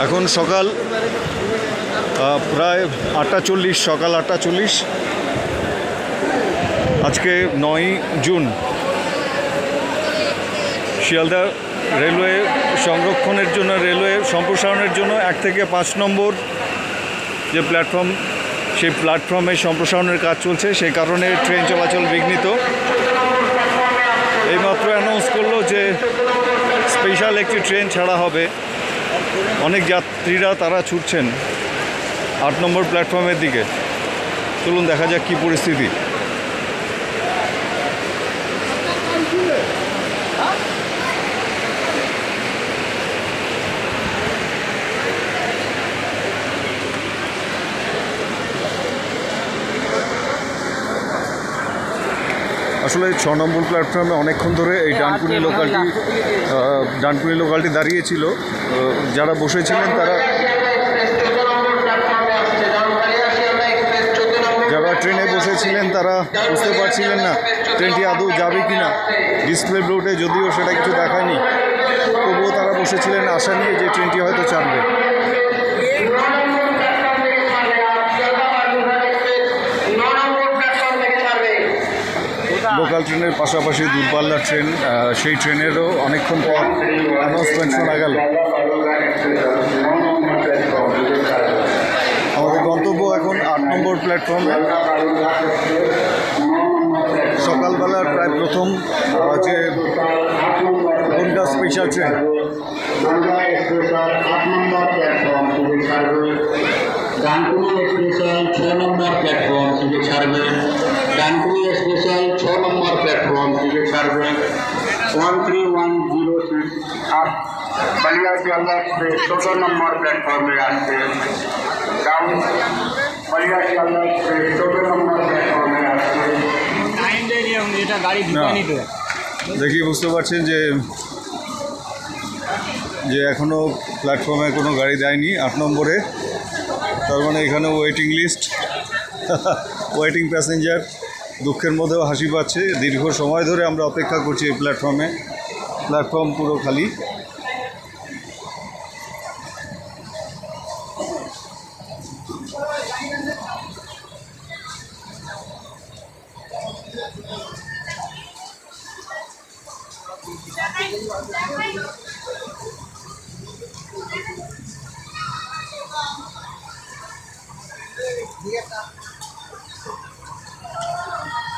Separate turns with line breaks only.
এখন সকাল প্রায় 8:40, সকাল 8:40। আজকে 9 জুন। শিয়ালদা রেলওয়ে সংরক্ষণের জন্য, রেলওয়ে সম্প্রসারণের জন্য 1 থেকে 5 নম্বর যে প্ল্যাটফর্ম, সেই প্ল্যাটফর্মে সম্প্রসারণের কাজ চলছে, সেই কারণে ট্রেন চলাচল বিঘ্নিত। এইমাত্র অ্যানাউন্স করলো যে স্পেশাল একটি ট্রেন ছাড়া হবে। অনেক যাত্রীরা তারা ছুটছেন 8 নম্বর প্ল্যাটফর্মের দিকে। চলুন দেখা যাক কী পরিস্থিতি। আসলে 6 নম্বর প্ল্যাটফর্মে অনেকক্ষণ ধরে এই ডানকুনি লোকালটি দাঁড়িয়েছিল। যারা বসেছিলেন যারা ট্রেনে বসেছিলেন তারা বুঝতে পারছিলেন না ট্রেনটি আদৌ যাবে কি না। ডিসপ্লে বোর্ডে যদিও সেটা কিছু দেখায়নি, তবুও তারা বসেছিলেন আশা নিয়ে যে ট্রেনটি হয়তো ছাড়বে। লোকাল ট্রেনের পাশাপাশি দূরপাল্লার ট্রেন, সেই ট্রেনেরও অনেকক্ষণ পর অ্যানাউন্সমেন্ট শোনা গেল। আমাদের গন্তব্য এখন 8 নম্বর প্ল্যাটফর্মে। সকালবেলার প্রায় প্রথম যে কোনটা স্পেশাল ট্রেন।
ডানকুনি স্পেশাল 6 নম্বর প্ল্যাটফর্ম থেকে ছাড়বে। ডানকুনি স্পেশাল 6 নম্বর প্ল্যাটফর্ম থেকে ছাড়বে। 13106 আপ বালিয়া শিয়ালদা এক্সপ্রেস 14 নম্বর প্ল্যাটফর্মে আসছে। ডাউন বালিয়া শিয়ালদা এক্সপ্রেস 14 নম্বর প্ল্যাটফর্মে আসছে।
দেখি বুঝতে পারছেন যে এখনও প্ল্যাটফর্মে কোনো গাড়ি দেয়নি 8 নম্বরে। তার মানে এখানে ওয়েটিং লিস্ট, ওয়েটিং প্যাসেঞ্জার। দুঃখের মধ্যেও হাসি পাচ্ছে। দীর্ঘ সময় ধরে আমরা অপেক্ষা করছি এই প্ল্যাটফর্মে। প্ল্যাটফর্ম পুরো খালি।
Thank you.